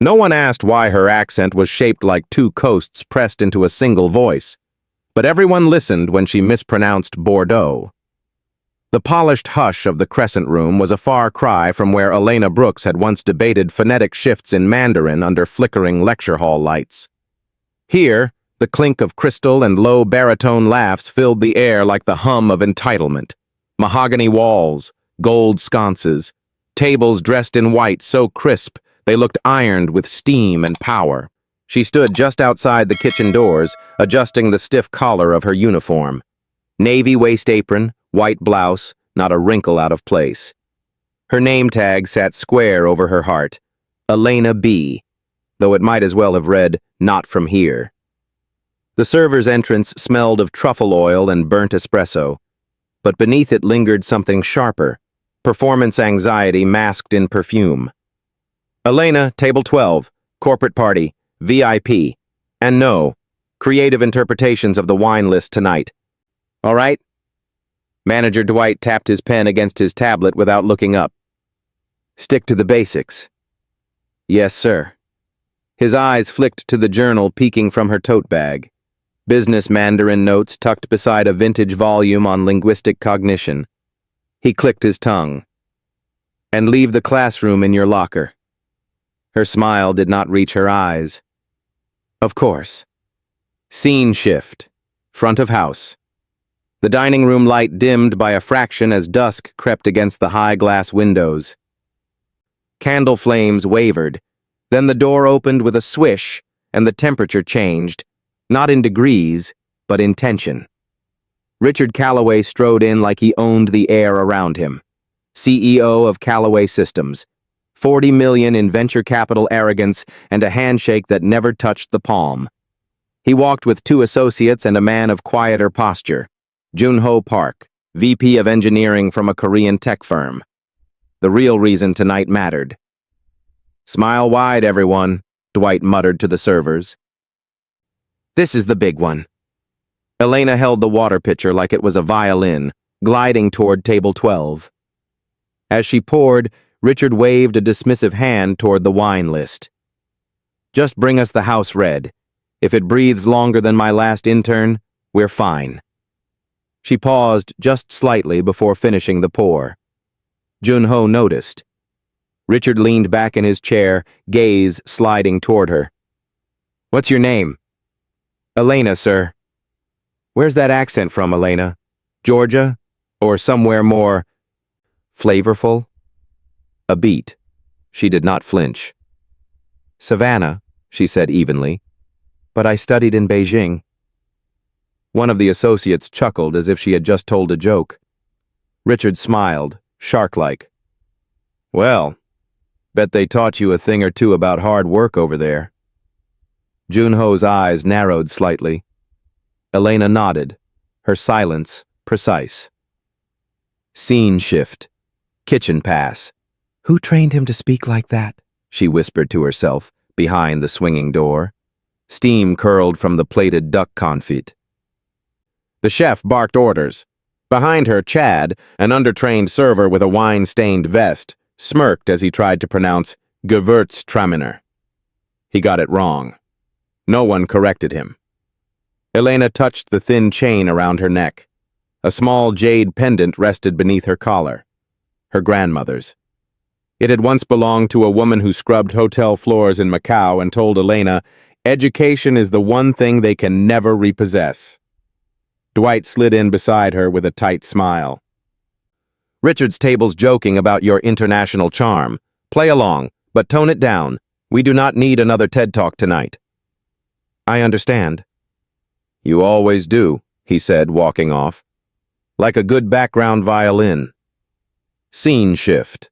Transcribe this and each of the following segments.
No one asked why her accent was shaped like two coasts pressed into a single voice, but everyone listened when she mispronounced Bordeaux. The polished hush of the Crescent Room was a far cry from where Elena Brooks had once debated phonetic shifts in Mandarin under flickering lecture hall lights. Here, the clink of crystal and low baritone laughs filled the air like the hum of entitlement. Mahogany walls, gold sconces, tables dressed in white so crisp they looked ironed with steam and power. She stood just outside the kitchen doors, adjusting the stiff collar of her uniform. Navy waist apron, white blouse, not a wrinkle out of place. Her name tag sat square over her heart, Elena B., though it might as well have read, "Not from here." The server's entrance smelled of truffle oil and burnt espresso, but beneath it lingered something sharper, performance anxiety masked in perfume. Elena, table 12, corporate party, VIP, and no, creative interpretations of the wine list tonight. All right? Manager Dwight tapped his pen against his tablet without looking up. Stick to the basics. Yes, sir. His eyes flicked to the journal peeking from her tote bag. Business Mandarin notes tucked beside a vintage volume on linguistic cognition. He clicked his tongue. And leave the classroom in your locker. Her smile did not reach her eyes. Of course. Scene shift. Front of house. The dining room light dimmed by a fraction as dusk crept against the high glass windows. Candle flames wavered. Then the door opened with a swish, and the temperature changed, not in degrees, but in tension. Richard Calloway strode in like he owned the air around him. CEO of Calloway Systems, 40 million in venture capital arrogance and a handshake that never touched the palm. He walked with two associates and a man of quieter posture, Jun-Ho Park, VP of engineering from a Korean tech firm. The real reason tonight mattered. Smile wide, everyone, Dwight muttered to the servers. This is the big one. Elena held the water pitcher like it was a violin, gliding toward table 12. As she poured, Richard waved a dismissive hand toward the wine list. Just bring us the house red. If it breathes longer than my last intern, we're fine. She paused just slightly before finishing the pour. Jun-Ho noticed. Richard leaned back in his chair, gaze sliding toward her. What's your name? Elena, sir. Where's that accent from, Elena? Georgia? Or somewhere more flavorful? A beat. She did not flinch. Savannah, she said evenly. But I studied in Beijing. One of the associates chuckled as if she had just told a joke. Richard smiled, shark-like. Well, bet they taught you a thing or two about hard work over there. Jun-Ho's eyes narrowed slightly. Elena nodded, her silence precise. Scene shift. Kitchen pass. Who trained him to speak like that? She whispered to herself, behind the swinging door. Steam curled from the plated duck confit. The chef barked orders. Behind her, Chad, an undertrained server with a wine-stained vest, smirked as he tried to pronounce Gewürztraminer. He got it wrong. No one corrected him. Elena touched the thin chain around her neck. A small jade pendant rested beneath her collar. Her grandmother's. It had once belonged to a woman who scrubbed hotel floors in Macau and told Elena, education is the one thing they can never repossess. Dwight slid in beside her with a tight smile. Richard's table's joking about your international charm. Play along, but tone it down. We do not need another TED Talk tonight. I understand. You always do, he said, walking off. Like a good background violin. Scene shift.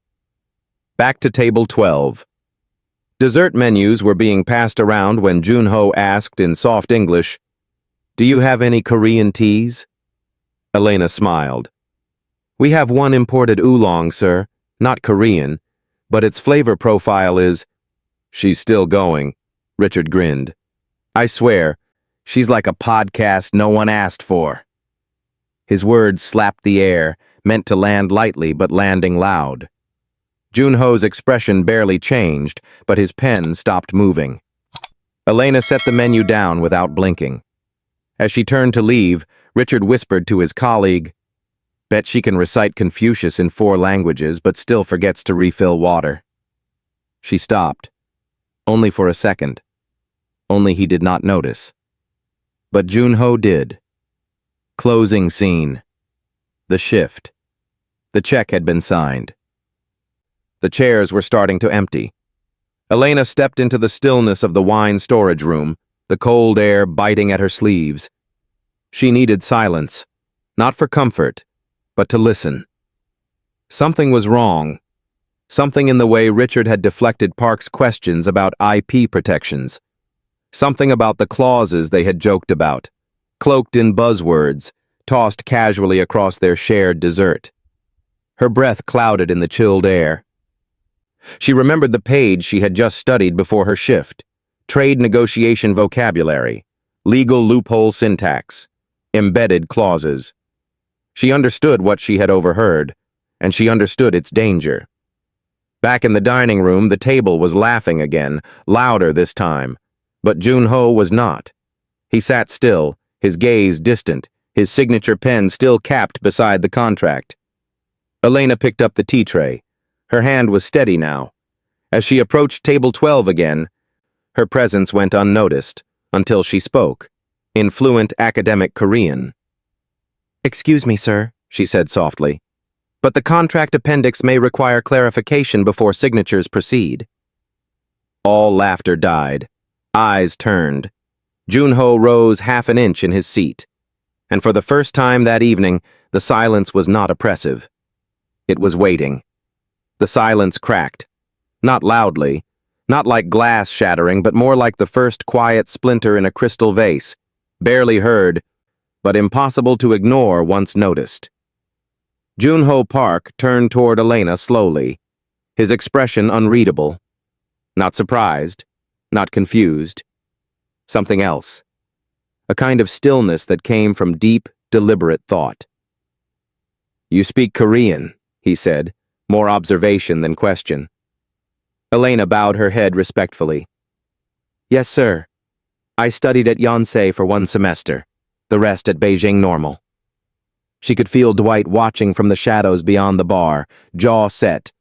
Back to table 12. Dessert menus were being passed around when Jun-Ho asked in soft English, Do you have any Korean teas? Elena smiled. We have one imported oolong, sir, not Korean, but its flavor profile is... She's still going, Richard grinned. I swear, she's like a podcast no one asked for. His words slapped the air, meant to land lightly but landing loud. Junho's expression barely changed, but his pen stopped moving. Elena set the menu down without blinking. As she turned to leave, Richard whispered to his colleague, "Bet she can recite Confucius in 4 languages, but still forgets to refill water." She stopped. Only for a second. Only he did not notice. But Junho did. Closing scene. The shift. The check had been signed. The chairs were starting to empty. Elena stepped into the stillness of the wine storage room, the cold air biting at her sleeves. She needed silence, not for comfort, but to listen. Something was wrong. Something in the way Richard had deflected Park's questions about IP protections. Something about the clauses they had joked about, cloaked in buzzwords, tossed casually across their shared dessert. Her breath clouded in the chilled air. She remembered the page she had just studied before her shift. Trade negotiation vocabulary, legal loophole syntax, embedded clauses. She understood what she had overheard, and she understood its danger. Back in the dining room, the table was laughing again, louder this time. But Junho was not. He sat still, his gaze distant, his signature pen still capped beside the contract. Elena picked up the tea tray. Her hand was steady now. As she approached table 12 again, her presence went unnoticed, until she spoke, in fluent academic Korean. "Excuse me, sir," she said softly, "but the contract appendix may require clarification before signatures proceed." All laughter died. Eyes turned. Junho rose half an inch in his seat. And for the first time that evening, the silence was not oppressive. It was waiting. The silence cracked. Not loudly, not like glass shattering, but more like the first quiet splinter in a crystal vase, barely heard, but impossible to ignore once noticed. Junho Park turned toward Elena slowly, his expression unreadable. Not surprised, not confused. Something else. A kind of stillness that came from deep, deliberate thought. "You speak Korean," he said, more observation than question. Elena bowed her head respectfully. "Yes, sir. I studied at Yonsei for 1 semester, the rest at Beijing Normal." She could feel Dwight watching from the shadows beyond the bar, jaw set,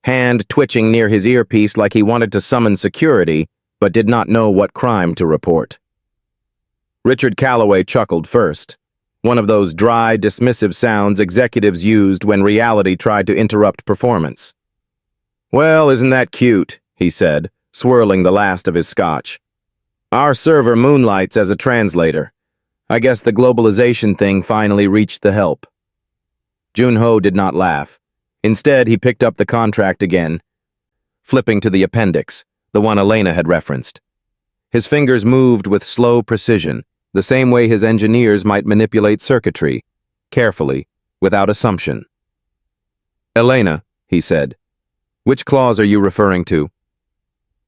hand twitching near his earpiece like he wanted to summon security, but did not know what crime to report. Richard Calloway chuckled first, one of those dry, dismissive sounds executives used when reality tried to interrupt performance. "Well, isn't that cute?" he said, swirling the last of his scotch. "Our server moonlights as a translator. I guess the globalization thing finally reached the help." Junho did not laugh. Instead, he picked up the contract again, flipping to the appendix, the one Elena had referenced. His fingers moved with slow precision, the same way his engineers might manipulate circuitry, carefully, without assumption. "Elena," he said, "which clause are you referring to?"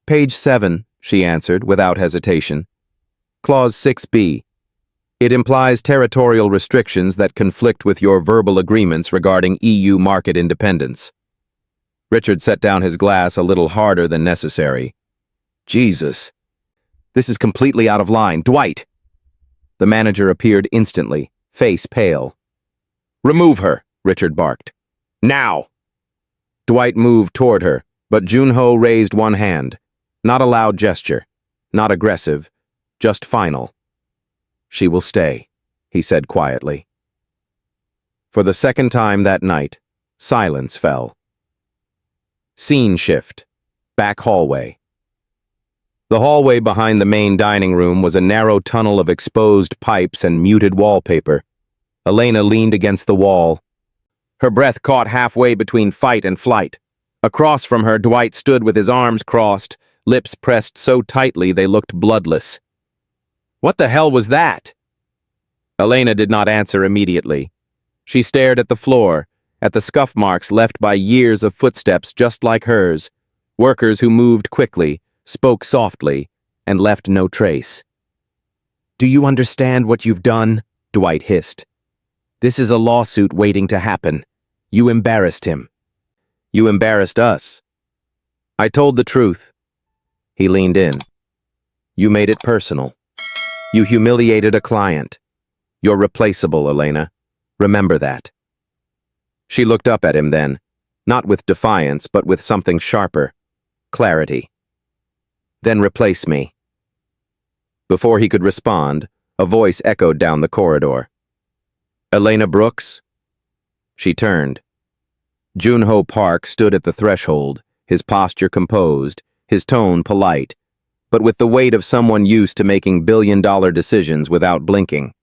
"Page 7, she answered, without hesitation. "Clause 6B. It implies territorial restrictions that conflict with your verbal agreements regarding EU market independence." Richard set down his glass a little harder than necessary. "Jesus. This is completely out of line. Dwight!" The manager appeared instantly, face pale. "Remove her," Richard barked. "Now!" Dwight moved toward her, but Junho raised one hand. Not a loud gesture, not aggressive, just final. "She will stay," he said quietly. For the second time that night, silence fell. Scene shift. Back hallway. The hallway behind the main dining room was a narrow tunnel of exposed pipes and muted wallpaper. Elena leaned against the wall. Her breath caught halfway between fight and flight. Across from her, Dwight stood with his arms crossed, lips pressed so tightly they looked bloodless. "What the hell was that?" Elena did not answer immediately. She stared at the floor, at the scuff marks left by years of footsteps just like hers, workers who moved quickly, spoke softly, and left no trace. "Do you understand what you've done?" Dwight hissed. "This is a lawsuit waiting to happen. You embarrassed him." You embarrassed us. I told the truth. He leaned in. You made it personal. You humiliated a client. You're replaceable, Elena. Remember that. She looked up at him then, not with defiance, but with something sharper. Clarity. Then replace me. Before he could respond, a voice echoed down the corridor. Elena Brooks? She turned. Junho Park stood at the threshold, his posture composed, his tone polite, but with the weight of someone used to making billion-dollar decisions without blinking.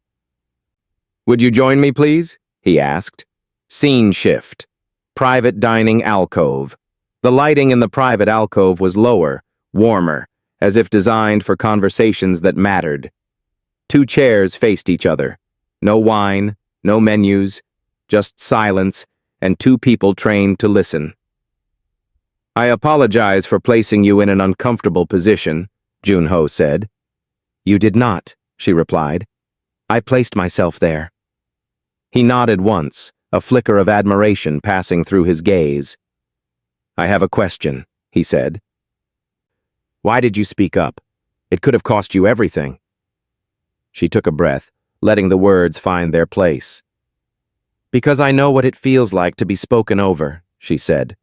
Would you join me, please? He asked. Scene shift. Private dining alcove. The lighting in the private alcove was lower, warmer, as if designed for conversations that mattered. 2 chairs faced each other. No wine, no menus, just silence, and 2 people trained to listen. I apologize for placing you in an uncomfortable position, Junho said. You did not, she replied. I placed myself there. He nodded once, a flicker of admiration passing through his gaze. I have a question, he said. Why did you speak up? It could have cost you everything. She took a breath, letting the words find their place. Because I know what it feels like to be spoken over, she said.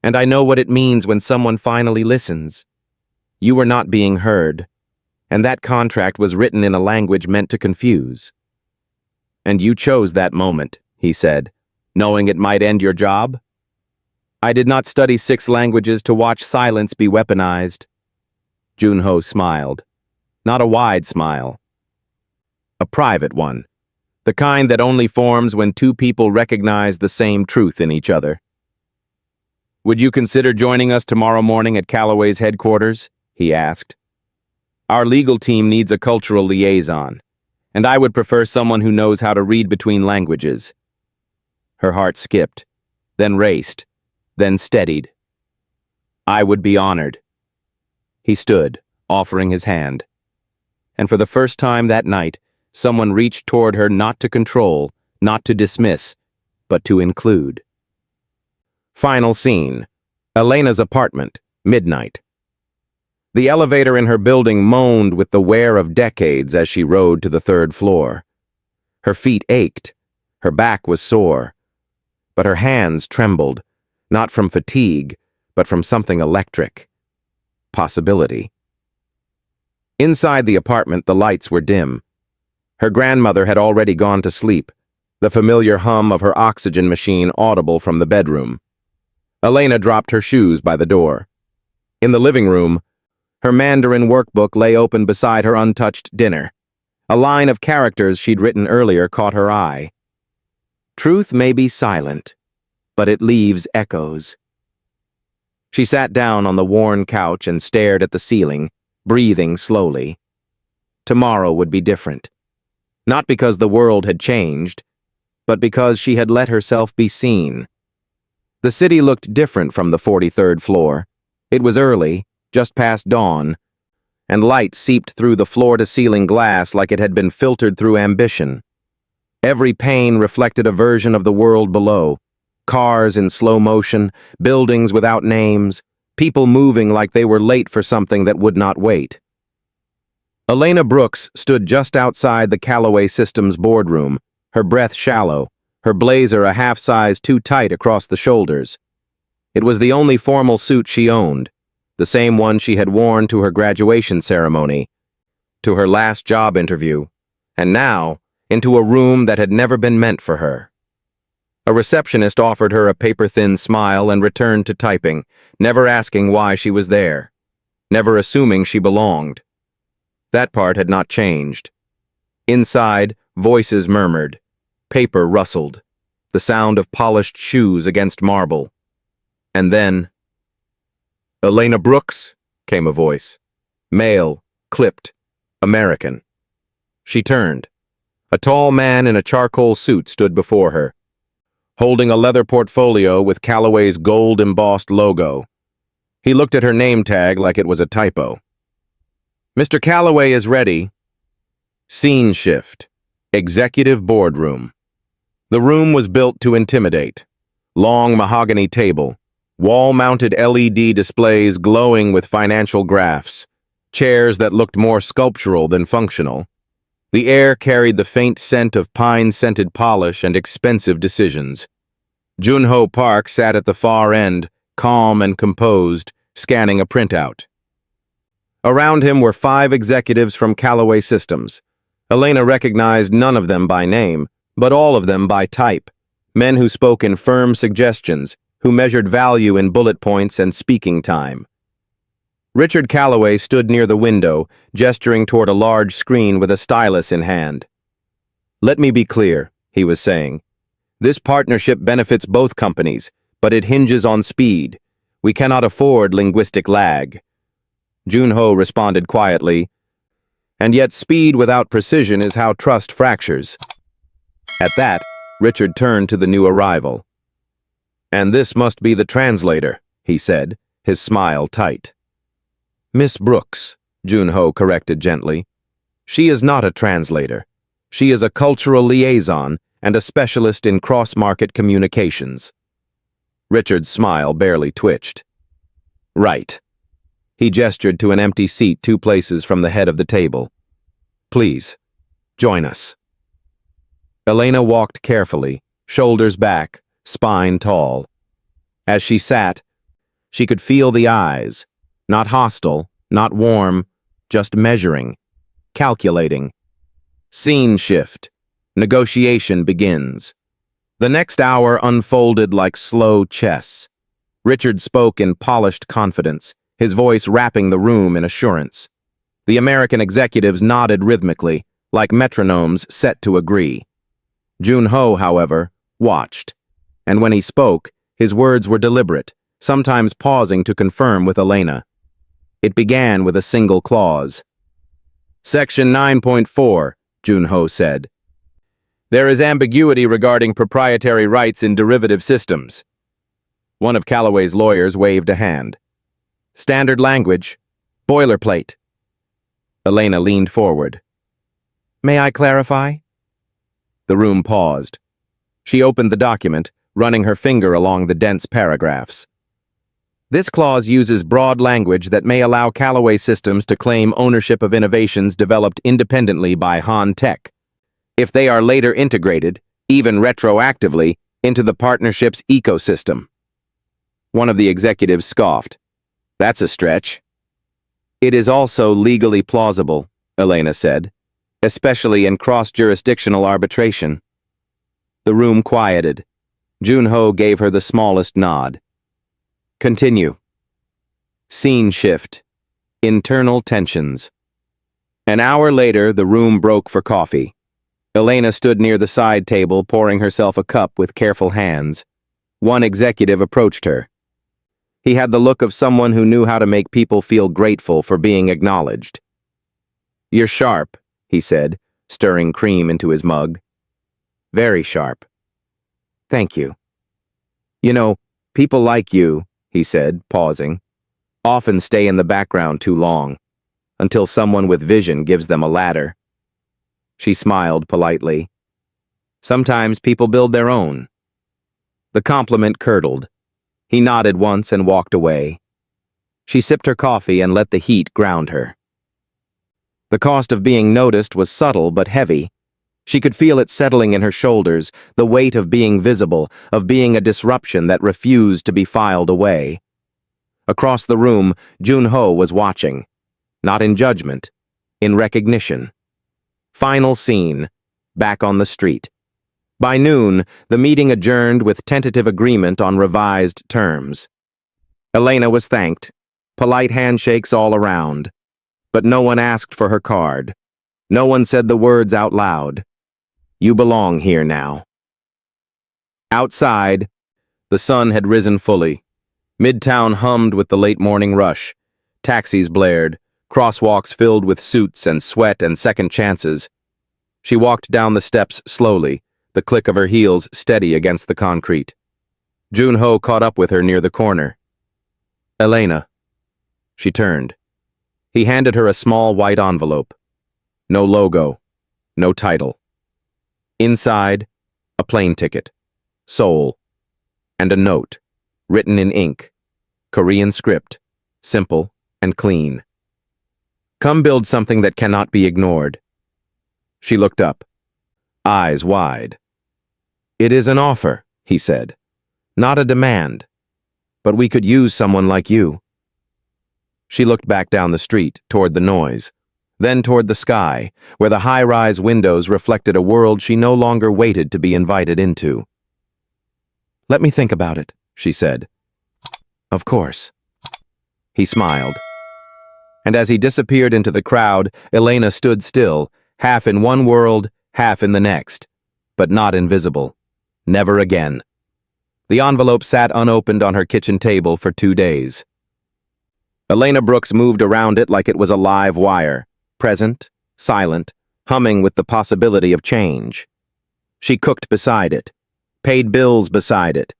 And I know what it means when someone finally listens. You were not being heard, and that contract was written in a language meant to confuse. And you chose that moment, he said, knowing it might end your job? I did not study 6 languages to watch silence be weaponized. Junho smiled. Not a wide smile. A private one. The kind that only forms when 2 people recognize the same truth in each other. Would you consider joining us tomorrow morning at Callaway's headquarters? He asked. Our legal team needs a cultural liaison, and I would prefer someone who knows how to read between languages. Her heart skipped, then raced, then steadied. I would be honored. He stood, offering his hand. And for the first time that night, someone reached toward her not to control, not to dismiss, but to include. Final scene. Elena's apartment, midnight. The elevator in her building moaned with the wear of decades as she rode to the 3rd floor. Her feet ached, her back was sore, but her hands trembled, not from fatigue, but from something electric. Possibility. Inside the apartment, the lights were dim. Her grandmother had already gone to sleep, the familiar hum of her oxygen machine audible from the bedroom. Elena dropped her shoes by the door. In the living room, her Mandarin workbook lay open beside her untouched dinner. A line of characters she'd written earlier caught her eye. Truth may be silent, but it leaves echoes. She sat down on the worn couch and stared at the ceiling, breathing slowly. Tomorrow would be different. Not because the world had changed, but because she had let herself be seen. The city looked different from the 43rd floor. It was early, just past dawn, and light seeped through the floor-to-ceiling glass like it had been filtered through ambition. Every pane reflected a version of the world below. Cars in slow motion, buildings without names, people moving like they were late for something that would not wait. Elena Brooks stood just outside the Callaway Systems boardroom, her breath shallow, her blazer a half-size too tight across the shoulders. It was the only formal suit she owned, the same one she had worn to her graduation ceremony, to her last job interview, and now into a room that had never been meant for her. A receptionist offered her a paper-thin smile and returned to typing, never asking why she was there, never assuming she belonged. That part had not changed. Inside, voices murmured. Paper rustled, the sound of polished shoes against marble. And then, Elena Brooks, came a voice. Male, clipped, American. She turned. A tall man in a charcoal suit stood before her, holding a leather portfolio with Callaway's gold-embossed logo. He looked at her name tag like it was a typo. Mr. Callaway is ready. Scene shift. Executive boardroom. The room was built to intimidate. Long mahogany table, Wall-mounted LED displays glowing with financial graphs, chairs that looked more sculptural than functional. The air carried the faint scent of pine-scented polish and expensive decisions. Junho Park sat at the far end, calm and composed, scanning a printout. Around him were 5 executives from Callaway Systems. Elena recognized none of them by name, but all of them by type. Men who spoke in firm suggestions, who measured value in bullet points and speaking time. Richard Callaway stood near the window, gesturing toward a large screen with a stylus in hand. "Let me be clear," he was saying. "This partnership benefits both companies, but it hinges on speed. We cannot afford linguistic lag." Junho responded quietly, "And yet speed without precision is how trust fractures." At that, Richard turned to the new arrival. "And this must be the translator," he said, his smile tight. "Miss Brooks," Junho corrected gently. "She is not a translator. She is a cultural liaison and a specialist in cross-market communications." Richard's smile barely twitched. "Right." He gestured to an empty seat 2 places from the head of the table. "Please, join us." Elena walked carefully, shoulders back, spine tall. As she sat, she could feel the eyes, not hostile, not warm, just measuring, calculating. Scene shift. Negotiation begins. The next hour unfolded like slow chess. Richard spoke in polished confidence, his voice wrapping the room in assurance. The American executives nodded rhythmically, like metronomes set to agree. Junho, however, watched, and when he spoke, his words were deliberate, sometimes pausing to confirm with Elena. It began with a single clause. "Section 9.4, Junho said. "There is ambiguity regarding proprietary rights in derivative systems." One of Callaway's lawyers waved a hand. "Standard language. Boilerplate." Elena leaned forward. "May I clarify?" The room paused. She opened the document, running her finger along the dense paragraphs. "This clause uses broad language that may allow Callaway Systems to claim ownership of innovations developed independently by Han Tech, if they are later integrated, even retroactively, into the partnership's ecosystem." One of the executives scoffed. "That's a stretch." "It is also legally plausible," Elena said, "especially in cross-jurisdictional arbitration." The room quieted. Junho gave her the smallest nod. "Continue." Scene shift. Internal tensions. An hour later, the room broke for coffee. Elena stood near the side table, pouring herself a cup with careful hands. One executive approached her. He had the look of someone who knew how to make people feel grateful for being acknowledged. "You're sharp," he said, stirring cream into his mug. "Very sharp." "Thank you." "You know, people like you," he said, pausing, "often stay in the background too long, until someone with vision gives them a ladder." She smiled politely. "Sometimes people build their own." The compliment curdled. He nodded once and walked away. She sipped her coffee and let the heat ground her. The cost of being noticed was subtle but heavy. She could feel it settling in her shoulders, the weight of being visible, of being a disruption that refused to be filed away. Across the room, Junho was watching. Not in judgment, in recognition. Final scene, back on the street. By noon, the meeting adjourned with tentative agreement on revised terms. Elena was thanked, polite handshakes all around. But no one asked for her card. No one said the words out loud. "You belong here now." Outside, the sun had risen fully. Midtown hummed with the late morning rush. Taxis blared, crosswalks filled with suits and sweat and second chances. She walked down the steps slowly, the click of her heels steady against the concrete. Junho caught up with her near the corner. "Elena." She turned. He handed her a small white envelope. No logo, no title. Inside, a plane ticket, Seoul, and a note. written in ink, Korean script, simple and clean. Come build something that cannot be ignored. She looked up, eyes wide. It is an offer, he said, not a demand. But we could use someone like you. She looked back down the street, toward the noise, then toward the sky, where the high-rise windows reflected a world she no longer waited to be invited into. Let me think about it, she said. Of course. He smiled. And as he disappeared into the crowd, Elena stood still, half in one world, half in the next, but not invisible. Never again. The envelope sat unopened on her kitchen table for 2 days. Elena Brooks moved around it like it was a live wire, present, silent, humming with the possibility of change. She cooked beside it, paid bills beside it,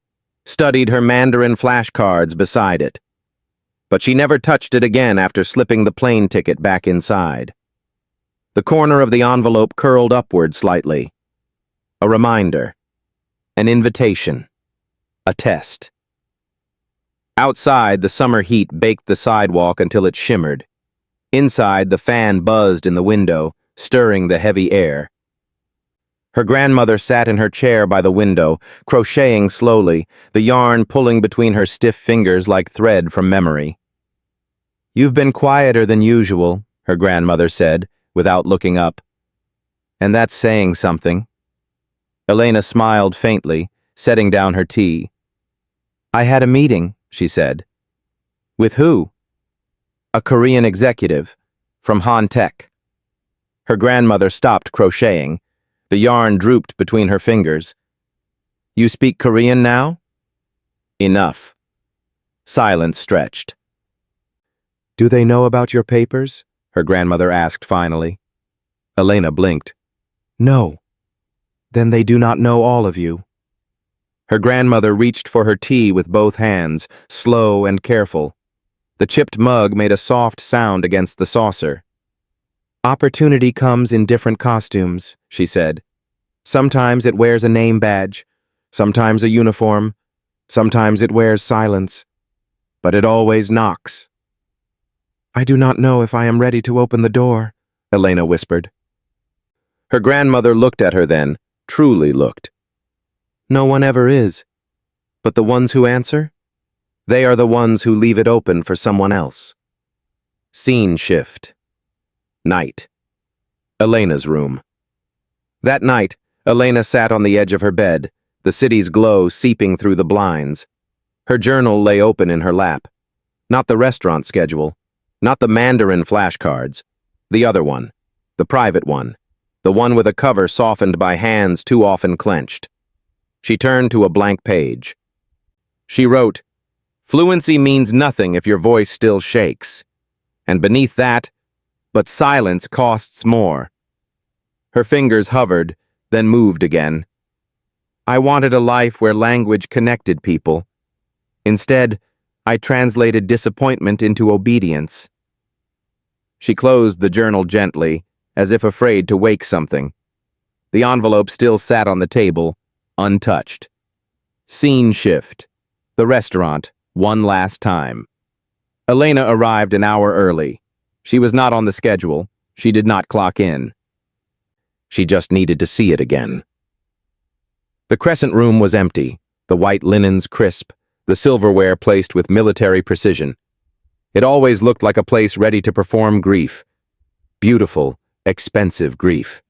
studied her Mandarin flashcards beside it. But she never touched it again after slipping the plane ticket back inside. The corner of the envelope curled upward slightly. A reminder. An invitation. A test. Outside, the summer heat baked the sidewalk until it shimmered. Inside, the fan buzzed in the window, stirring the heavy air. Her grandmother sat in her chair by the window, crocheting slowly, the yarn pulling between her stiff fingers like thread from memory. You've been quieter than usual, her grandmother said, without looking up. And that's saying something. Elena smiled faintly, setting down her tea. I had a meeting, she said. With who? A Korean executive, from Han Tech. Her grandmother stopped crocheting. The yarn drooped between her fingers. You speak Korean now? Enough. Silence stretched. Do they know about your papers? Her grandmother asked finally. Elena blinked. No. Then they do not know all of you. Her grandmother reached for her tea with both hands, slow and careful. The chipped mug made a soft sound against the saucer. Opportunity comes in different costumes, she said. Sometimes it wears a name badge, sometimes a uniform, sometimes it wears silence. But it always knocks. I do not know if I am ready to open the door, Elena whispered. Her grandmother looked at her then, truly looked. No one ever is. But the ones who answer? They are the ones who leave it open for someone else. Scene shift. Night. Elena's room. That night, Elena sat on the edge of her bed, the city's glow seeping through the blinds. Her journal lay open in her lap. Not the restaurant schedule, not the Mandarin flashcards. The other one, the private one, the one with a cover softened by hands too often clenched. She turned to a blank page. She wrote, Fluency means nothing if your voice still shakes. And beneath that, but silence costs more. Her fingers hovered, then moved again. I wanted a life where language connected people. Instead, I translated disappointment into obedience. She closed the journal gently, as if afraid to wake something. The envelope still sat on the table, untouched. Scene shift. The restaurant, one last time. Elena arrived an hour early. She was not on the schedule. She did not clock in. She just needed to see it again. The crescent room was empty, the white linens crisp, the silverware placed with military precision. It always looked like a place ready to perform grief. Beautiful, expensive grief.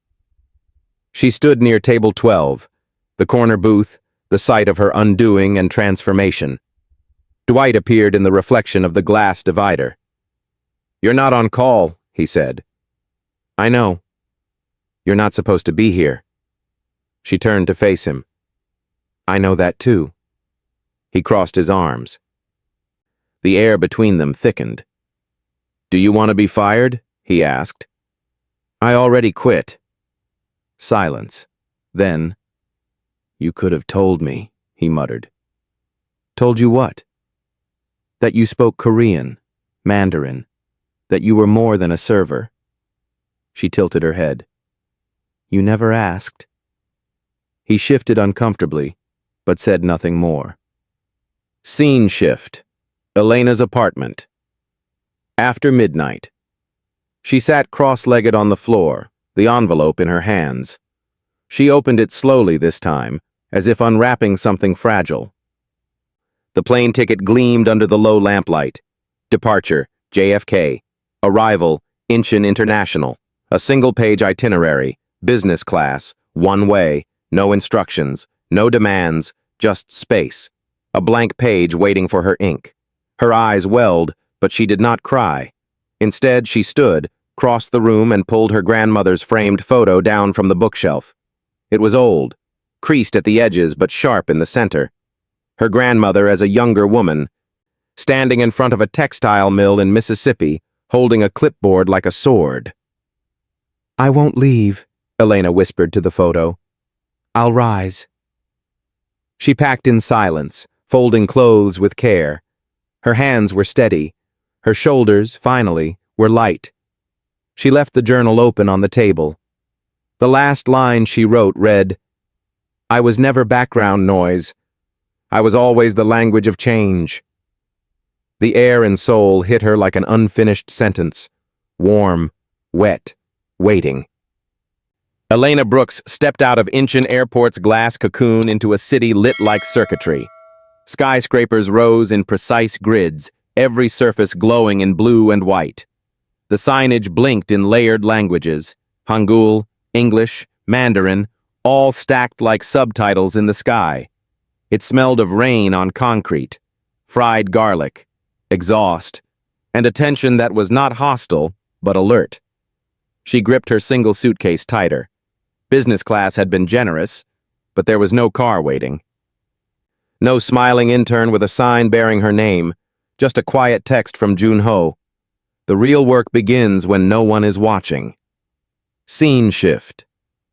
She stood near table 12, the corner booth, the site of her undoing and transformation. Dwight appeared in the reflection of the glass divider. You're not on call, he said. I know. You're not supposed to be here. She turned to face him. I know that too. He crossed his arms. The air between them thickened. Do you want to be fired? He asked. I already quit. Silence. Then, you could have told me, he muttered. Told you what? That you spoke Korean, Mandarin, that you were more than a server. She tilted her head. You never asked. He shifted uncomfortably, but said nothing more. Scene shift. Elena's apartment. After midnight. She sat cross-legged on the floor, the envelope in her hands. She opened it slowly this time, as if unwrapping something fragile. The plane ticket gleamed under the low lamplight. Departure, JFK. Arrival, Incheon International. A single-page itinerary, business class, one way, no instructions, no demands, just space. A blank page waiting for her ink. Her eyes welled, but she did not cry. Instead, she stood, crossed the room, and pulled her grandmother's framed photo down from the bookshelf. It was old, creased at the edges but sharp in the center. Her grandmother as a younger woman, standing in front of a textile mill in Mississippi, holding a clipboard like a sword. "I won't leave," Elena whispered to the photo. "I'll rise." She packed in silence, folding clothes with care. Her hands were steady. Her shoulders, finally, were light. She left the journal open on the table. The last line she wrote read, "I was never background noise. I was always the language of change." The air and soul hit her like an unfinished sentence. Warm, wet, waiting. Elena Brooks stepped out of Incheon Airport's glass cocoon into a city lit like circuitry. Skyscrapers rose in precise grids, every surface glowing in blue and white. The signage blinked in layered languages, Hangul, English, Mandarin, all stacked like subtitles in the sky. It smelled of rain on concrete, fried garlic, exhaust, and a tension that was not hostile, but alert. She gripped her single suitcase tighter. Business class had been generous, but there was no car waiting. No smiling intern with a sign bearing her name, just a quiet text from Jun-ho. The real work begins when no one is watching. Scene shift.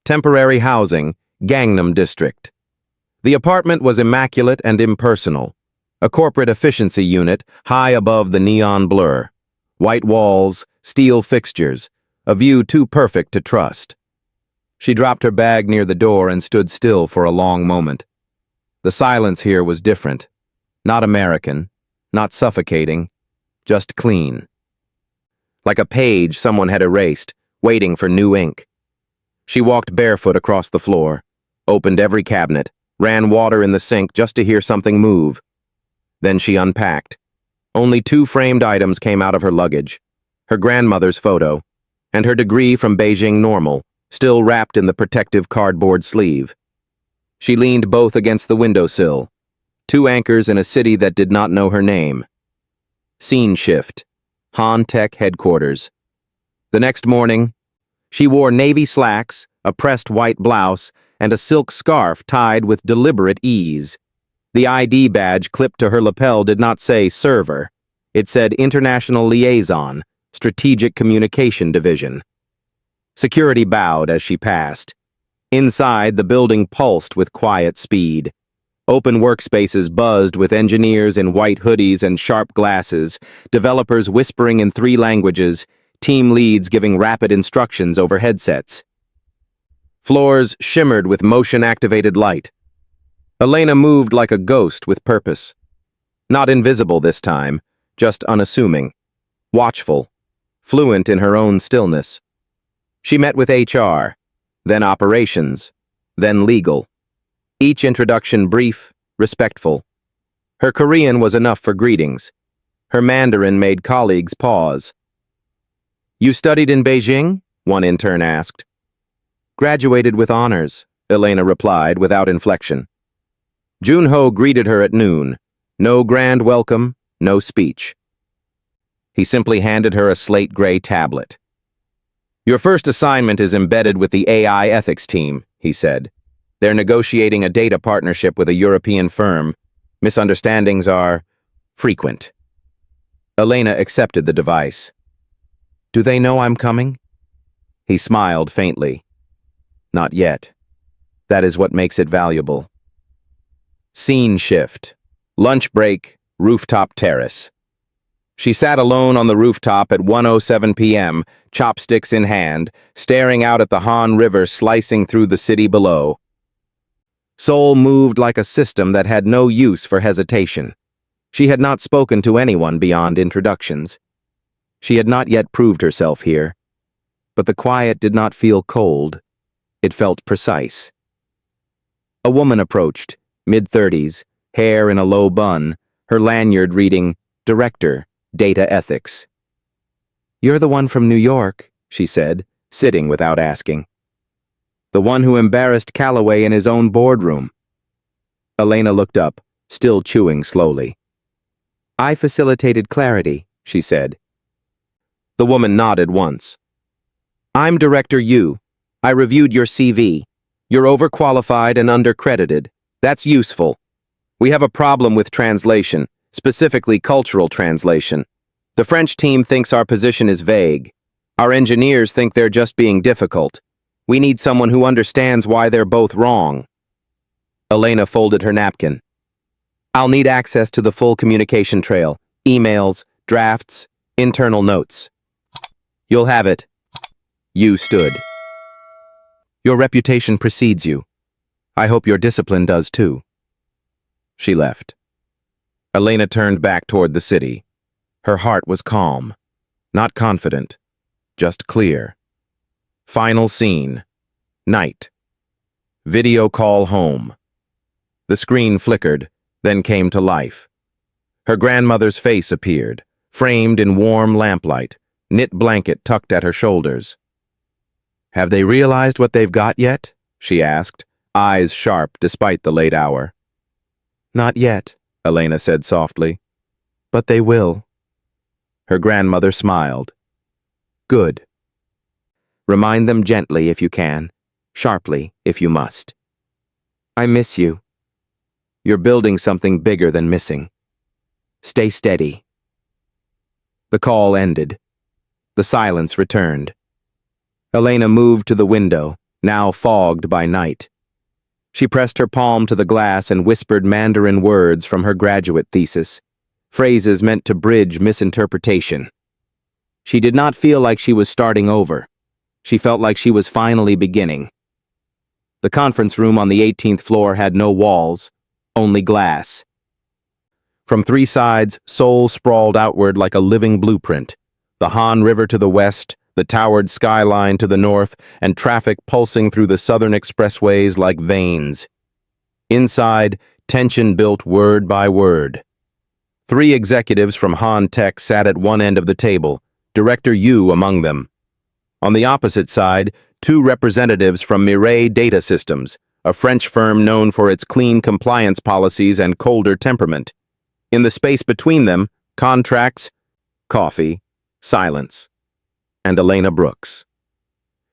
Temporary housing, Gangnam District. The apartment was immaculate and impersonal. A corporate efficiency unit high above the neon blur. White walls, steel fixtures, a view too perfect to trust. She dropped her bag near the door and stood still for a long moment. The silence here was different. Not American, not suffocating, just clean. Like a page someone had erased, waiting for new ink. She walked barefoot across the floor, opened every cabinet, ran water in the sink just to hear something move. Then she unpacked. Only 2 framed items came out of her luggage. Her grandmother's photo, and her degree from Beijing Normal, still wrapped in the protective cardboard sleeve. She leaned both against the windowsill, 2 anchors in a city that did not know her name. Scene shift. Han Tech headquarters. The next morning, she wore navy slacks, a pressed white blouse, and a silk scarf tied with deliberate ease. The ID badge clipped to her lapel did not say server. It said International Liaison, Strategic Communication Division. Security bowed as she passed. Inside, the building pulsed with quiet speed. Open workspaces buzzed with engineers in white hoodies and sharp glasses, developers whispering in 3 languages, team leads giving rapid instructions over headsets. Floors shimmered with motion-activated light. Elena moved like a ghost with purpose. Not invisible this time, just unassuming, watchful, fluent in her own stillness. She met with HR, then operations, then legal. Each introduction brief, respectful. Her Korean was enough for greetings. Her Mandarin made colleagues pause. "You studied in Beijing?" one intern asked. "Graduated with honors," Elena replied without inflection. Jun-ho greeted her at noon. No grand welcome, no speech. He simply handed her a slate-gray tablet. "Your first assignment is embedded with the AI ethics team," he said. "They're negotiating a data partnership with a European firm. Misunderstandings are frequent." Elena accepted the device. "Do they know I'm coming?" He smiled faintly. "Not yet. That is what makes it valuable." Scene shift. Lunch break, rooftop terrace. She sat alone on the rooftop at 1:07 p.m., chopsticks in hand, staring out at the Han River slicing through the city below. Seoul moved like a system that had no use for hesitation. She had not spoken to anyone beyond introductions. She had not yet proved herself here. But the quiet did not feel cold. It felt precise. A woman approached, mid-30s, hair in a low bun, her lanyard reading, Director, Data Ethics. "You're the one from New York," she said, sitting without asking. "The one who embarrassed Calloway in his own boardroom." Elena looked up, still chewing slowly. "I facilitated clarity," she said. The woman nodded once. "I'm Director Yu. I reviewed your CV. You're overqualified and undercredited. That's useful. We have a problem with translation, specifically cultural translation. The French team thinks our position is vague. Our engineers think they're just being difficult. We need someone who understands why they're both wrong." Elena folded her napkin. "I'll need access to the full communication trail, emails, drafts, internal notes." "You'll have it." Yu stood. "Your reputation precedes you. I hope your discipline does too." She left. Elena turned back toward the city. Her heart was calm, not confident, just clear. Final scene. Night. Video call home. The screen flickered, then came to life. Her grandmother's face appeared, framed in warm lamplight, knit blanket tucked at her shoulders. "Have they realized what they've got yet?" she asked, eyes sharp despite the late hour. "Not yet," Elena said softly. "But they will." Her grandmother smiled. "Good. Remind them gently if you can, sharply if you must. I miss you. You're building something bigger than missing. Stay steady." The call ended. The silence returned. Elena moved to the window, now fogged by night. She pressed her palm to the glass and whispered Mandarin words from her graduate thesis, phrases meant to bridge misinterpretation. She did not feel like she was starting over. She felt like she was finally beginning. The conference room on the 18th floor had no walls, only glass. From three sides, Seoul sprawled outward like a living blueprint. The Han River to the west, the towered skyline to the north, and traffic pulsing through the southern expressways like veins. Inside, tension built word by word. Three executives from Han Tech sat at one end of the table, Director Yu among them. On the opposite side, two representatives from Mirai Data Systems, a French firm known for its clean compliance policies and colder temperament. In the space between them, contracts, coffee, silence, and Elena Brooks.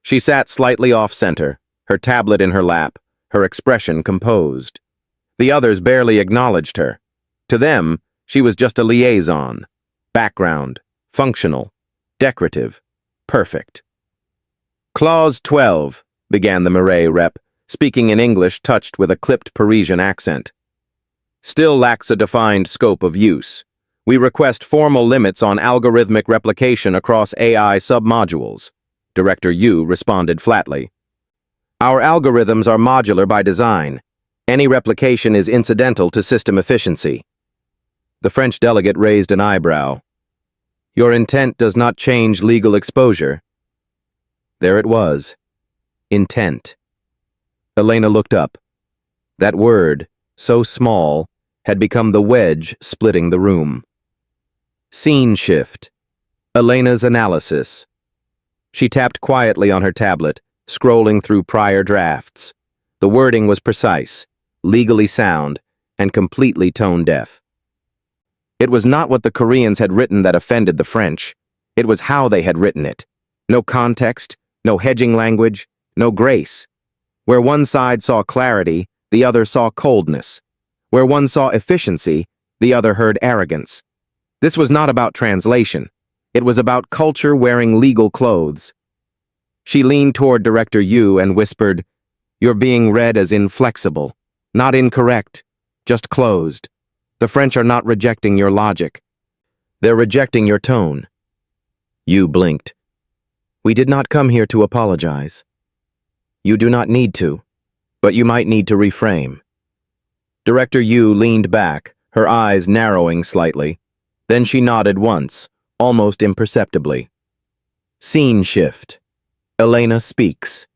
She sat slightly off-center, her tablet in her lap, her expression composed. The others barely acknowledged her. To them, she was just a liaison. Background, functional, decorative, perfect. "Clause 12, began the Mirai rep, speaking in English touched with a clipped Parisian accent. "Still lacks a defined scope of use. We request formal limits on algorithmic replication across AI submodules." Director Yu responded flatly. "Our algorithms are modular by design. Any replication is incidental to system efficiency." The French delegate raised an eyebrow. "Your intent does not change legal exposure." There it was. Intent. Elena looked up. That word, so small, had become the wedge splitting the room. Scene shift. Elena's analysis. She tapped quietly on her tablet, scrolling through prior drafts. The wording was precise, legally sound, and completely tone-deaf. It was not what the Koreans had written that offended the French. It was how they had written it. No context, no hedging language, no grace. Where one side saw clarity, the other saw coldness. Where one saw efficiency, the other heard arrogance. This was not about translation. It was about culture wearing legal clothes. She leaned toward Director Yu and whispered, "You're being read as inflexible, not incorrect, just closed. The French are not rejecting your logic. They're rejecting your tone." Yu blinked. "We did not come here to apologize. You do not need to, but you might need to reframe." Director Yu leaned back, her eyes narrowing slightly. Then she nodded once, almost imperceptibly. Scene shift. Elena speaks.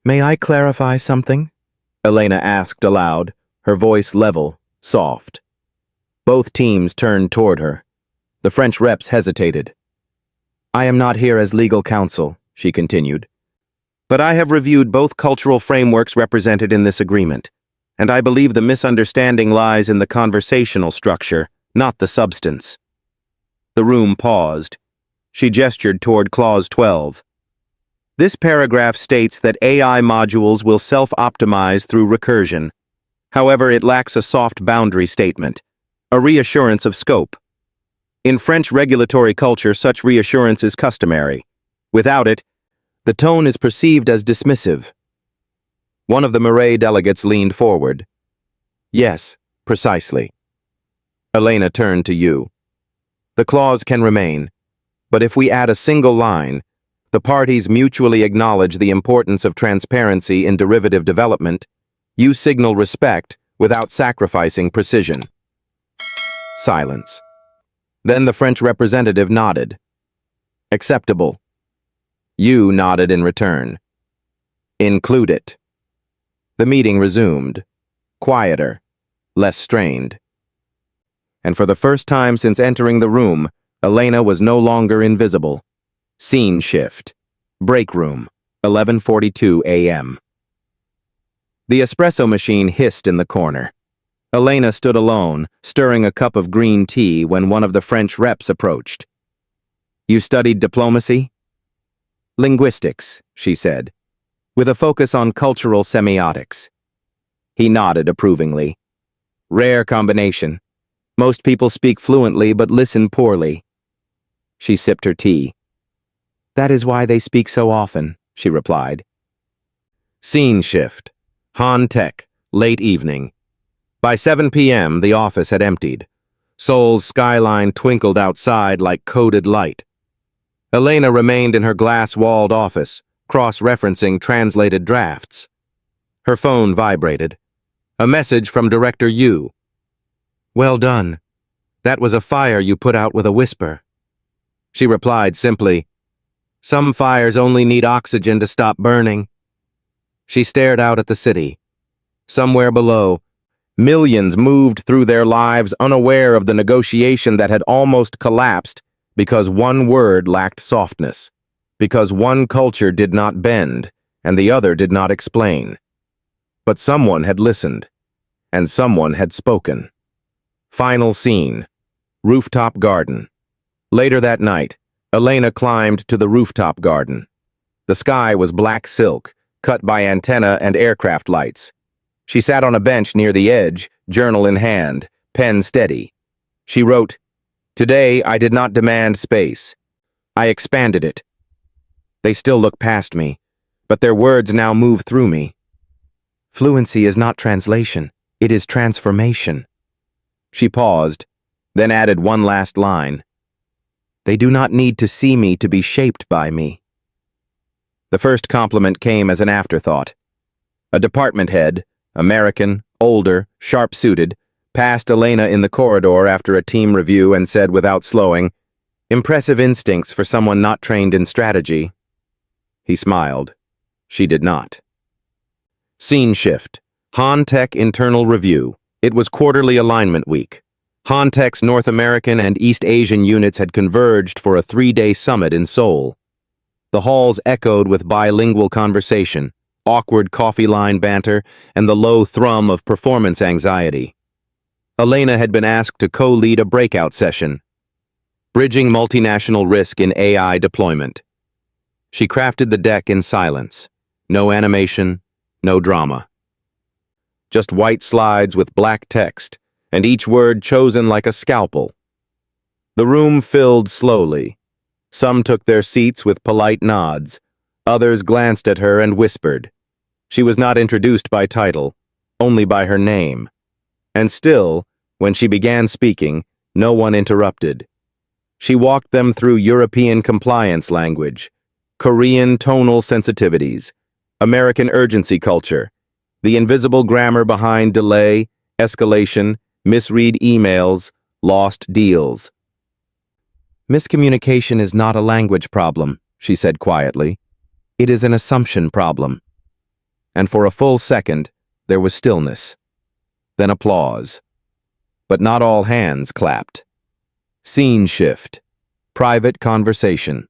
"May I clarify something?" Elena asked aloud, her voice level, soft. Both teams turned toward her. The French reps hesitated. "I am not here as legal counsel," she continued, "but I have reviewed both cultural frameworks represented in this agreement, and I believe the misunderstanding lies in the conversational structure, not the substance." The room paused. She gestured toward Clause 12. "This paragraph states that AI modules will self-optimize through recursion. However, it lacks a soft boundary statement, a reassurance of scope. In French regulatory culture, such reassurance is customary. Without it, the tone is perceived as dismissive." One of the Marais delegates leaned forward. "Yes, precisely." Elena turned to you. "The clause can remain, but if we add a single line, the parties mutually acknowledge the importance of transparency in derivative development, you signal respect without sacrificing precision." Silence. Then the French representative nodded. "Acceptable." You nodded in return. "Include it." The meeting resumed, quieter, less strained. And for the first time since entering the room, Elena was no longer invisible. Scene shift. Break room, 11:42 a.m. The espresso machine hissed in the corner. Elena stood alone, stirring a cup of green tea when one of the French reps approached. "You studied diplomacy?" "Linguistics," she said, "with a focus on cultural semiotics." He nodded approvingly. "Rare combination. Most people speak fluently but listen poorly." She sipped her tea. "That is why they speak so often," she replied. Scene shift. Han Tech, late evening. By 7 p.m., the office had emptied. Seoul's skyline twinkled outside like coded light. Elena remained in her glass-walled office, cross-referencing translated drafts. Her phone vibrated. A message from Director Yu. "Well done. That was a fire you put out with a whisper." She replied simply, "Some fires only need oxygen to stop burning." She stared out at the city. Somewhere below, millions moved through their lives unaware of the negotiation that had almost collapsed because one word lacked softness, because one culture did not bend and the other did not explain. But someone had listened, and someone had spoken. Final scene. Rooftop garden. Later that night, Elena climbed to the rooftop garden. The sky was black silk, cut by antenna and aircraft lights. She sat on a bench near the edge, journal in hand, pen steady. She wrote, "Today I did not demand space. I expanded it." They still look past me, but their words now move through me. Fluency is not translation, it is transformation. She paused, then added one last line. They do not need to see me to be shaped by me. The first compliment came as an afterthought. A department head, American, older, sharp-suited, passed Elena in the corridor after a team review and said without slowing, "Impressive instincts for someone not trained in strategy." He smiled. She did not. Scene shift. Han Tech internal review. It was quarterly alignment week. Han Tech's North American and East Asian units had converged for a 3-day summit in Seoul. The halls echoed with bilingual conversation, awkward coffee line banter, and the low thrum of performance anxiety. Elena had been asked to co-lead a breakout session, Bridging Multinational Risk in AI Deployment. She crafted the deck in silence. No animation, no drama. Just white slides with black text, and each word chosen like a scalpel. The room filled slowly. Some took their seats with polite nods. Others glanced at her and whispered. She was not introduced by title, only by her name. And still, when she began speaking, no one interrupted. She walked them through European compliance language, Korean tonal sensitivities, American urgency culture, the invisible grammar behind delay, escalation, Misread emails, lost deals. Miscommunication is not a language problem, she said quietly. It is an assumption problem. And for a full second, there was stillness. Then applause. But not all hands clapped. Scene shift. Private conversation.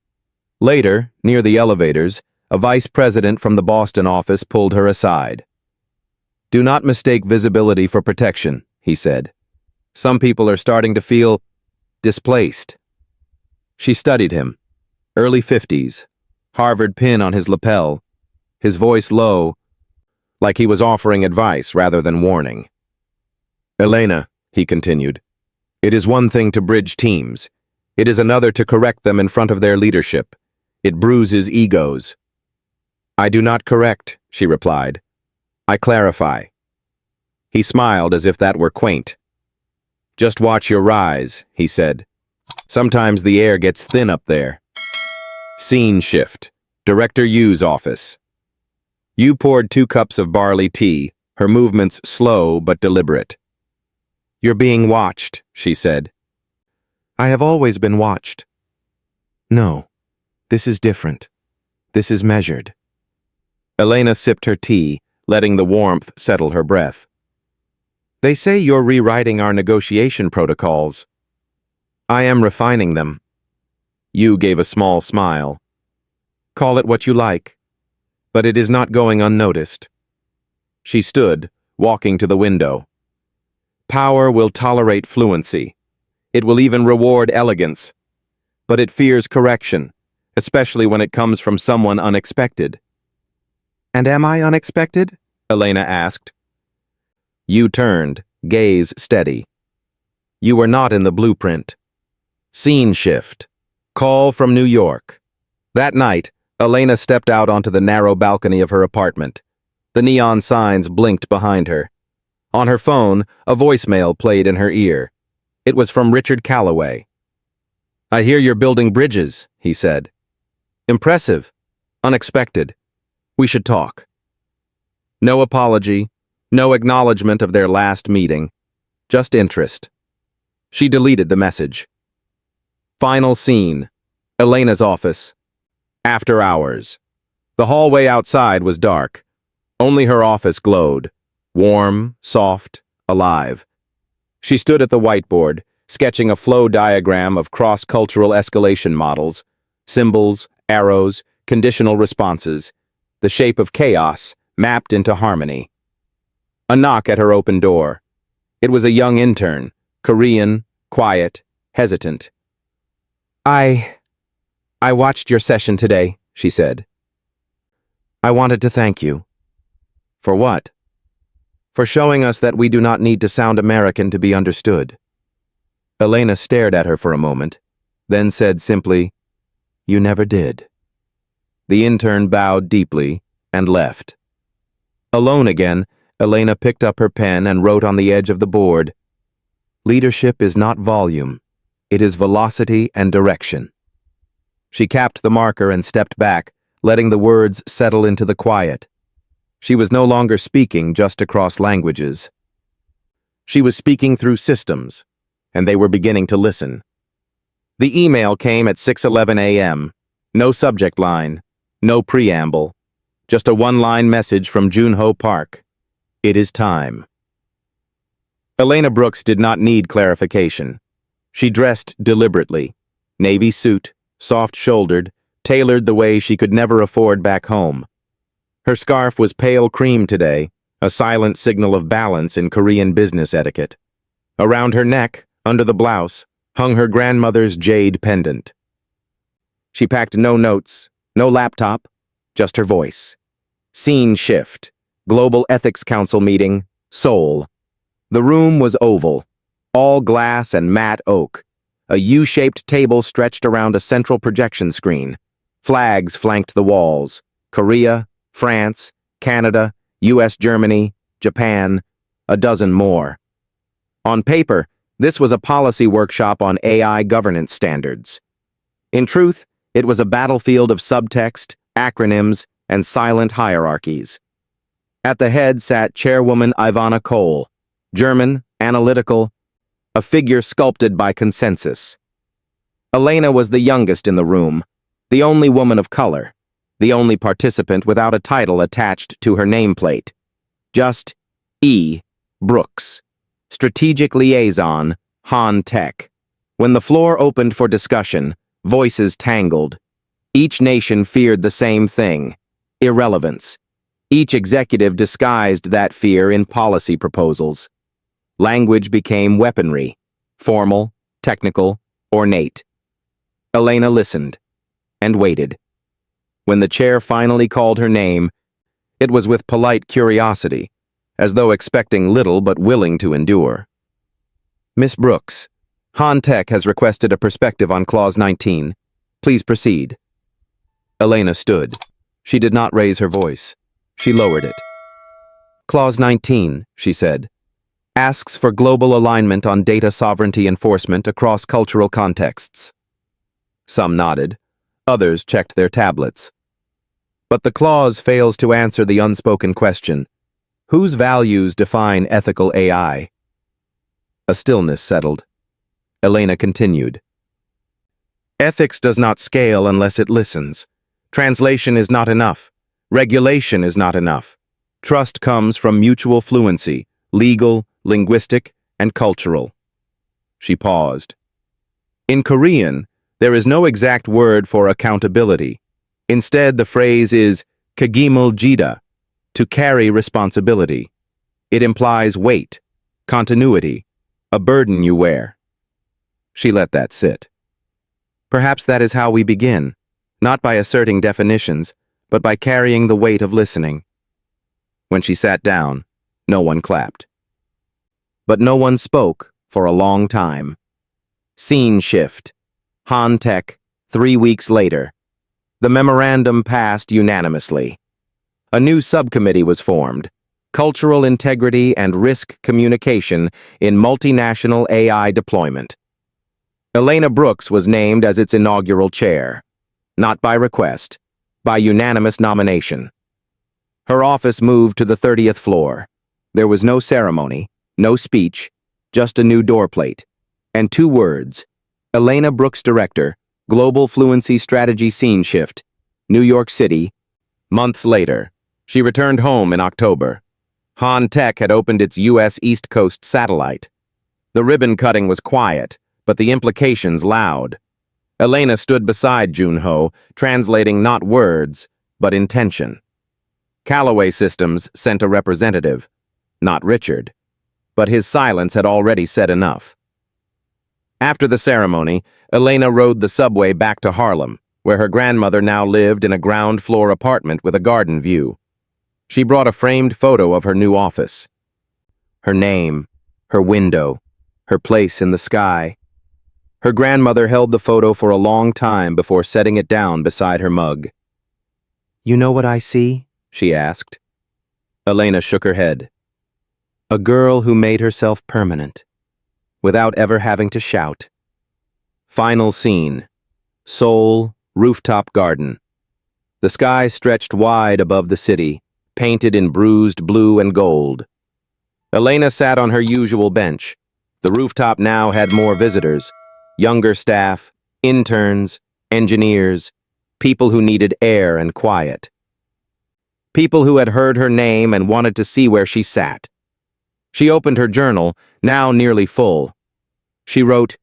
Later, near the elevators, a vice president from the Boston office pulled her aside. "Do not mistake visibility for protection," he said. "Some people are starting to feel displaced." She studied him. Early 50s, Harvard pin on his lapel, his voice low, like he was offering advice rather than warning. "Elena," he continued, "it is one thing to bridge teams. It is another to correct them in front of their leadership. It bruises egos." "I do not correct," she replied. "I clarify." He smiled as if that were quaint. "Just watch your rise," he said. "Sometimes the air gets thin up there." Scene shift. Director Yu's office. Yu poured 2 cups of barley tea, her movements slow but deliberate. "You're being watched," she said. "I have always been watched." "No, this is different. This is measured." Elena sipped her tea, letting the warmth settle her breath. "They say you're rewriting our negotiation protocols." "I am refining them." Yu gave a small smile. "Call it what you like, but it is not going unnoticed." She stood, walking to the window. "Power will tolerate fluency. It will even reward elegance. But it fears correction, especially when it comes from someone unexpected." "And am I unexpected?" Elena asked. Yu turned, gaze steady. "You were not in the blueprint." Scene shift. Call from New York. That night, Elena stepped out onto the narrow balcony of her apartment. The neon signs blinked behind her. On her phone, a voicemail played in her ear. It was from Richard Calloway. "I hear you're building bridges," he said. "Impressive. Unexpected. We should talk." No apology, no acknowledgement of their last meeting, just interest. She deleted the message. Final scene. Elena's office. After hours. The hallway outside was dark. Only her office glowed. Warm, soft, alive. She stood at the whiteboard, sketching a flow diagram of cross-cultural escalation models, symbols, arrows, conditional responses, the shape of chaos mapped into harmony. A knock at her open door. It was a young intern, Korean, quiet, hesitant. I watched your session today," she said. "I wanted to thank you." "For what?" "For showing us that we do not need to sound American to be understood." Elena stared at her for a moment, then said simply, "You never did." The intern bowed deeply and left. Alone again, Elena picked up her pen and wrote on the edge of the board, "Leadership is not volume. It is velocity and direction." She capped the marker and stepped back, letting the words settle into the quiet. She was no longer speaking just across languages. She was speaking through systems, and they were beginning to listen. The email came at 6:11 a.m. No subject line, no preamble, just a one-line message from Junho Park. It is time. Elena Brooks did not need clarification. She dressed deliberately, navy suit, soft-shouldered, tailored the way she could never afford back home. Her scarf was pale cream today, a silent signal of balance in Korean business etiquette. Around her neck, under the blouse, hung her grandmother's jade pendant. She packed no notes, no laptop, just her voice. Scene shift. Global Ethics Council meeting, Seoul. The room was oval, all glass and matte oak. A U-shaped table stretched around a central projection screen. Flags flanked the walls. Korea, France, Canada, US, Germany, Japan, a dozen more. On paper, this was a policy workshop on AI governance standards. In truth, it was a battlefield of subtext, acronyms, and silent hierarchies. At the head sat Chairwoman Ivana Cole, German analytical, a figure sculpted by consensus. Elena was the youngest in the room, the only woman of color, the only participant without a title attached to her nameplate. Just E. Brooks, Strategic Liaison, Han Tech. When the floor opened for discussion, voices tangled. Each nation feared the same thing: irrelevance. Each executive disguised that fear in policy proposals. Language became weaponry, formal, technical, ornate. Elena listened and waited. When the chair finally called her name, it was with polite curiosity, as though expecting little but willing to endure. Miss Brooks, Han Tech has requested a perspective on Clause 19. Please proceed. Elena stood. She did not raise her voice. She lowered it. Clause 19, she said, asks for global alignment on data sovereignty enforcement across cultural contexts. Some nodded. Others checked their tablets. But the clause fails to answer the unspoken question: whose values define ethical AI? A stillness settled. Elena continued. Ethics does not scale unless it listens. Translation is not enough. Regulation is not enough. Trust comes from mutual fluency, legal, linguistic, and cultural. She paused. In Korean, there is no exact word for accountability. Instead, the phrase is kagimul jida, to carry responsibility. It implies weight, continuity, a burden you wear. She let that sit. Perhaps that is how we begin, not by asserting definitions, but by carrying the weight of listening. When she sat down, no one clapped. But no one spoke for a long time. Scene shift. Han Tech, 3 weeks later. The memorandum passed unanimously. A new subcommittee was formed: Cultural Integrity and Risk Communication in Multinational AI Deployment. Elena Brooks was named as its inaugural chair, not by request, by unanimous nomination. Her office moved to the 30th floor. There was no ceremony, no speech, just a new door plate, and 2 words: Elena Brooks, Director, Global Fluency Strategy Scene Shift, New York City. Months later, she returned home in October. Han Tech had opened its U.S. East Coast satellite. The ribbon cutting was quiet, but the implications loud. Elena stood beside Junho, translating not words, but intention. Callaway Systems sent a representative, not Richard, but his silence had already said enough. After the ceremony, Elena rode the subway back to Harlem, where her grandmother now lived in a ground-floor apartment with a garden view. She brought a framed photo of her new office. Her name, her window, her place in the sky. Her grandmother held the photo for a long time before setting it down beside her mug. "You know what I see?" she asked. Elena shook her head. A girl who made herself permanent, without ever having to shout. Final scene. Seoul, rooftop garden. The sky stretched wide above the city, painted in bruised blue and gold. Elena sat on her usual bench. The rooftop now had more visitors, younger staff, interns, engineers, people who needed air and quiet. People who had heard her name and wanted to see where she sat. She opened her journal, now nearly full. She wrote,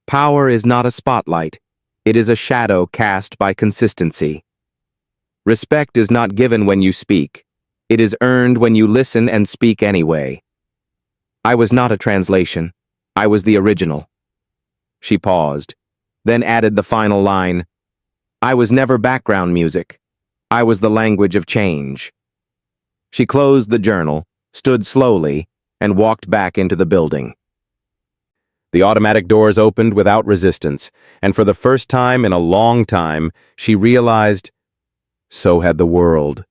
"Power is not a spotlight. It is a shadow cast by consistency. Respect is not given when you speak. It is earned when you listen and speak anyway. I was not a translation. I was the original." She paused, then added the final line, "I was never background music. I was the language of change." She closed the journal, stood slowly, and walked back into the building. The automatic doors opened without resistance, and for the first time in a long time, she realized, so had the world.